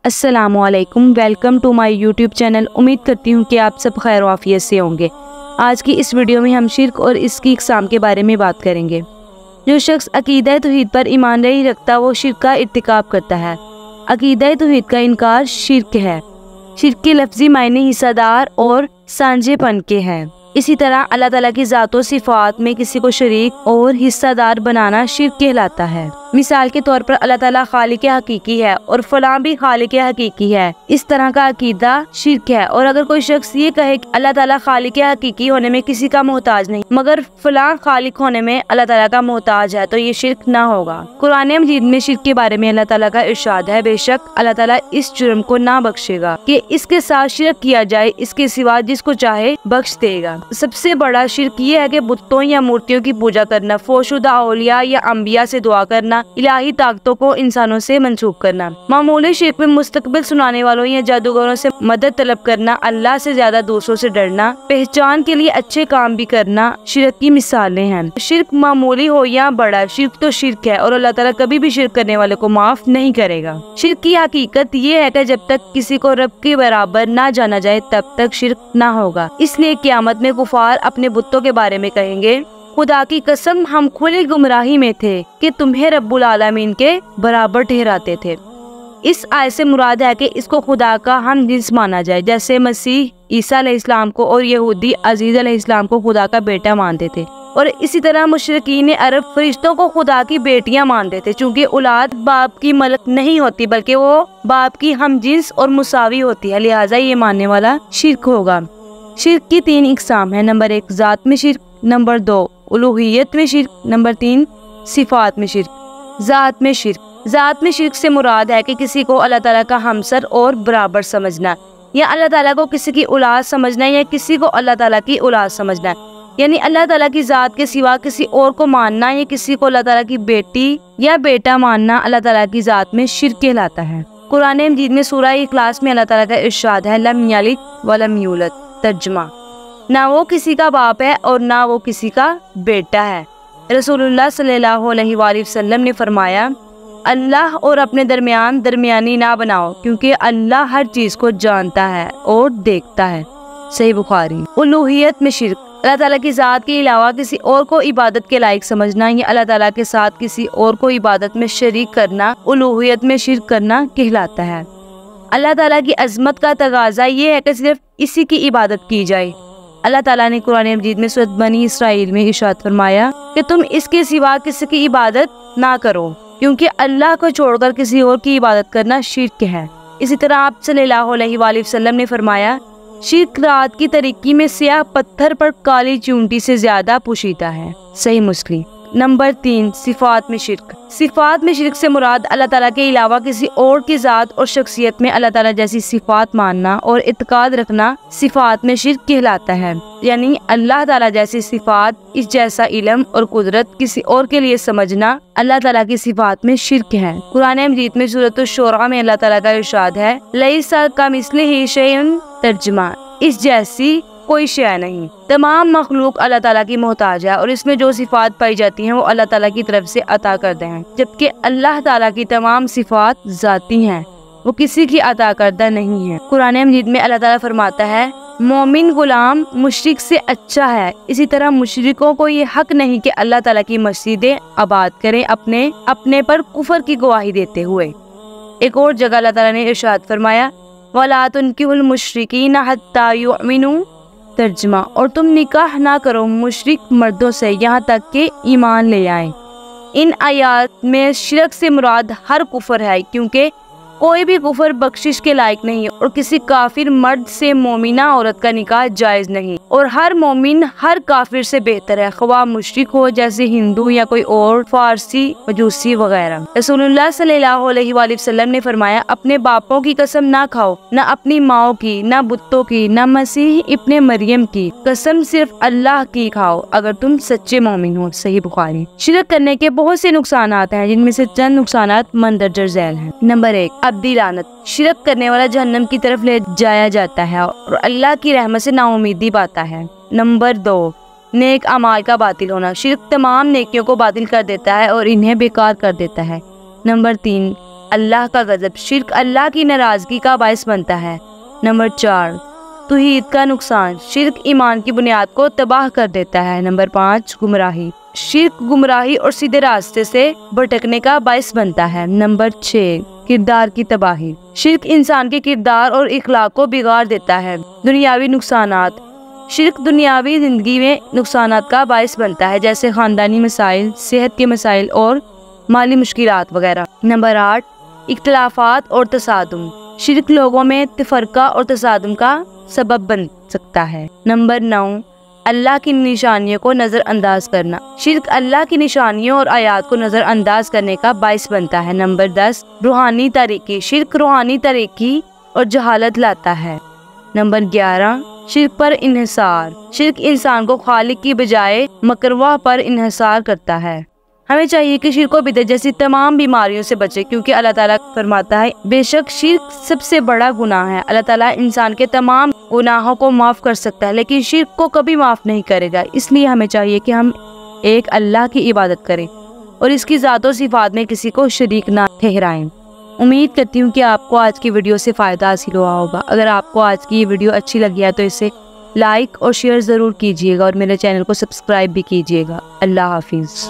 السلام علیکم، welcome to my YouTube channel. امید کرتی ہوں کہ آپ سب خیر و عافیت سے ہوں گے۔ آج کی اس ویڈیو میں ہم شرک اور اس کی اقسام کے بارے میں بات کریں گے۔ جو شخص عقیدہ توحید پر ایمان نہیں رکھتا وہ شرک کا ارتکاب کرتا ہے۔ عقیدہ توحید کا انکار شرک ہے۔ شرک کے لفظی معنی حصہ دار اور سانجھے پن کے ہیں۔ اسی طرح اللہ تعالیٰ کی ذات و صفات میں کسی کو شریک اور حصہ دار بنانا شرک کہلاتا ہے۔ مثال کے طور پر اللہ تعالیٰ خالق حقیقی ہے اور فلاں بھی خالق حقیقی ہے، اس طرح کا عقیدہ شرک ہے۔ اور اگر کوئی شخص یہ کہے کہ اللہ تعالیٰ خالق حقیقی ہونے میں کسی کا محتاج نہیں مگر فلاں خالق ہونے میں اللہ تعالیٰ کا محتاج ہے تو یہ شرک نہ ہوگا۔ قرآن مجید میں شرک کے بارے میں اللہ تعالیٰ کا ارشاد ہے، بے شک اللہ تعالیٰ اس جرم کو نہ بخشے گا کہ اس کے ساتھ شرک کیا جائے، اس کے سوا جس کو چاہے بخش دے گا۔ سب سے بڑا شرک یہ ہے کہ بتوں یا مورتیوں کی پوجا کرنا، فوشدہ اولیاء یا انبیاء سے دعا کرنا، الہی طاقتوں کو انسانوں سے منسوب کرنا۔ معمولی شرک میں مستقبل سنانے والوں یا جادوگروں سے مدد طلب کرنا، اللہ سے زیادہ دوسروں سے ڈرنا، پہچان کے لیے اچھے کام بھی کرنا شرک کی مثالیں ہیں۔ شرک معمولی ہو یا بڑا، شرک تو شرک ہے اور اللہ تعالیٰ کبھی بھی شرک کرنے والے کو معاف نہیں کرے گا۔ شرک کی حقیقت یہ ہے کہ جب تک کسی کو رب کے برابر نہ جانا جائے تب تک شرک نہ ہوگا۔ اس لیے قیامت میں کفار اپنے بتوں کے بارے میں کہیں گے، خدا کی قسم ہم کھلی گمراہی میں تھے کہ تمہیں رب العالمین کے برابر ٹھہراتے تھے۔ اس آیت سے مراد ہے کہ اس کو خدا کا ہم جنس مانا جائے، جیسے مسیح عیسیٰ علیہ السلام کو اور یہودی عزیز علیہ السلام کو خدا کا بیٹا مانتے تھے، اور اسی طرح مشرکین عرب فرشتوں کو خدا کی بیٹیاں مانتے تھے، چونکہ اولاد باپ کی ملک نہیں ہوتی بلکہ وہ باپ کی ہم جنس اور مساوی ہوتی ہے، لہٰذا یہ ماننے والا شرک ہوگا۔ شرک کی 3 اقسام ہیں۔ نمبر 1 ذات میں شرک، نمبر 2 الوہیت میں شرک، نمبر 3 صفات میں شرک۔ ذات میں شرک، ذات میں شرک سے مراد ہے کہ کسی کو اللہ تعالیٰ کا ہمسر اور برابر سمجھنا، یا اللہ تعالیٰ کو کسی کی اولاد سمجھنا، یا کسی کو اللہ تعالیٰ کی اولاد سمجھنا، یعنی اللہ تعالیٰ کی ذات کے سوا کسی اور کو ماننا یا کسی کو اللہ تعالیٰ کی بیٹی یا بیٹا ماننا اللہ تعالیٰ کی ذات میں شرک کہلاتا ہے۔ قرآن مجید میں سورہ اخلاص میں اللہ تعالیٰ کا ارشاد ہے، لم یلد ولم یولد، ترجمہ نہ وہ کسی کا باپ ہے اور نہ وہ کسی کا بیٹا ہے۔ رسول اللہ صلی اللہ علیہ وآلہ وسلم نے فرمایا، اللہ اور اپنے درمیان درمیانی نہ بناؤ کیونکہ اللہ ہر چیز کو جانتا ہے اور دیکھتا ہے۔ صحیح بخاری۔ الوہیت میں شرک، اللہ تعالیٰ کی ذات کے علاوہ کسی اور کو عبادت کے لائق سمجھنا یا اللہ تعالیٰ کے ساتھ کسی اور کو عبادت میں شریک کرنا الوہیت میں شرک کرنا کہلاتا ہے۔ اللہ تعالیٰ کی عظمت کا تقاضا یہ ہے کہ صرف اسی کی عبادت کی جائے۔ اللہ تعالیٰ نے قرآن مجید میں سورۃ بنی اسرائیل میں ارشاد فرمایا کہ تم اس کے سوا کسی کی عبادت نہ کرو کیونکہ اللہ کو چھوڑ کر کسی اور کی عبادت کرنا شرک ہے۔ اسی طرح آپ صلی اللہ علیہ وآلہ وسلم نے فرمایا، شرک رات کی تاریکی میں سیاہ پتھر پر کالی چونٹی سے زیادہ پوشیدہ ہے۔ صحیح مسلم۔ نمبر 3 صفات میں شرک، صفات میں شرک سے مراد اللہ تعالیٰ کے علاوہ کسی اور کی ذات اور شخصیت میں اللہ تعالیٰ جیسی صفات ماننا اور اعتقاد رکھنا صفات میں شرک کہلاتا ہے، یعنی اللہ تعالیٰ جیسی صفات، اس جیسا علم اور قدرت کسی اور کے لیے سمجھنا اللہ تعالیٰ کی صفات میں شرک ہے۔ قرآن مجید میں سورۃ الشورى میں اللہ تعالیٰ کا ارشاد ہے، لیس کمثلہ شیء، ترجمہ اس جیسی کوئی شے نہیں۔ تمام مخلوق اللہ تعالیٰ کی محتاج ہے اور اس میں جو صفات پائی جاتی ہیں وہ اللہ تعالیٰ کی طرف سے عطا کردہ ہیں، جبکہ اللہ تعالیٰ کی تمام صفات ذاتی ہیں، وہ کسی کی عطا کردہ نہیں ہیں۔ قرآن مجید میں اللہ تعالیٰ فرماتا ہے، مومن غلام مشرک سے اچھا ہے۔ اسی طرح مشرکوں کو یہ حق نہیں کہ اللہ تعالیٰ کی مسجدیں آباد کریں اپنے پر کفر کی گواہی دیتے ہوئے۔ ایک اور جگہ اللہ تعالیٰ نے ارشاد فرمایا، وَلَا تُنكِحُوا الْمُشْرِكِينَ حَتَّى يُؤْمِنُوا، ترجمہ اور تم نکاح نہ کرو مشرک مردوں سے یہاں تک کہ ایمان لے آئیں۔ ان آیات میں شرک سے مراد ہر کفر ہے، کیونکہ کوئی بھی کفر بخشش کے لائق نہیں اور کسی کافر مرد سے مومنہ عورت کا نکاح جائز نہیں، اور ہر مومن ہر کافر سے بہتر ہے، خواہ مشرک ہو جیسے ہندو یا کوئی اور فارسی مجوسی وغیرہ۔ رسول اللہ صلی اللہ علیہ وآلہ وسلم نے فرمایا، اپنے باپوں کی قسم نہ کھاؤ، نہ اپنی ماؤں کی، نہ بتوں کی، نہ مسیح ابن مریم کی، قسم صرف اللہ کی کھاؤ اگر تم سچے مومن ہو۔ صحیح بخاری۔ شرک کرنے کے بہت سے نقصانات ہیں جن میں سے چند نقصانات مندرجہ ذیل ہیں۔ نمبر 1 ابدی لعنت، شرک کرنے والا جہنم کی طرف لے جایا جاتا ہے اور اللہ کی رحمت سے نا امیدی پاتا ہے۔ نمبر 2 نیک اعمال کا باطل ہونا، شرک تمام نیکیوں کو باطل کر دیتا ہے اور انہیں بیکار کر دیتا ہے۔ نمبر 3 اللہ کا غضب، شرک اللہ کی ناراضگی کا باعث بنتا ہے۔ نمبر 4، توحید کا نقصان، شرک ایمان کی بنیاد کو تباہ کر دیتا ہے۔ نمبر 5، گمراہی، شرک گمراہی اور سیدھے راستے سے بھٹکنے کا باعث بنتا ہے۔ نمبر 6، کردار کی تباہی، شرک انسان کے کردار اور اخلاق کو بگاڑ دیتا ہے۔ دنیاوی نقصانات، شرک دنیاوی زندگی میں نقصانات کا باعث بنتا ہے، جیسے خاندانی مسائل، صحت کے مسائل اور مالی مشکلات وغیرہ۔ نمبر 8، اختلافات اور تصادم، شرک لوگوں میں تفرقہ اور تصادم کا سبب بن سکتا ہے۔ نمبر 9، اللہ کی نشانیوں کو نظر انداز کرنا، شرک اللہ کی نشانیوں اور آیات کو نظر انداز کرنے کا باعث بنتا ہے۔ نمبر 10، روحانی تاریکی، شرک روحانی تاریکی اور جہالت لاتا ہے۔ نمبر 11، شرک پر انحصار، شرک انسان کو خالق کی بجائے مکروہ پر انحصار کرتا ہے۔ ہمیں چاہیے کہ شرک و بدعت جیسی تمام بیماریوں سے بچے، کیونکہ اللہ تعالیٰ فرماتا ہے بے شک شرک سب سے بڑا گناہ ہے۔ اللہ تعالیٰ انسان کے تمام گناہوں کو معاف کر سکتا ہے، لیکن شرک کو کبھی معاف نہیں کرے گا۔ اس لیے ہمیں چاہیے کہ ہم ایک اللہ کی عبادت کریں اور اس کی ذات و صفات میں کسی کو شریک نہ ٹھہرائیں۔ امید کرتی ہوں کہ آپ کو آج کی ویڈیو سے فائدہ حاصل ہوا ہوگا۔ اگر آپ کو آج کی یہ ویڈیو اچھی لگی ہے تو اسے لائک اور شیئر ضرور کیجیے گا اور میرے چینل کو سبسکرائب بھی کیجیے گا۔ اللہ حافظ۔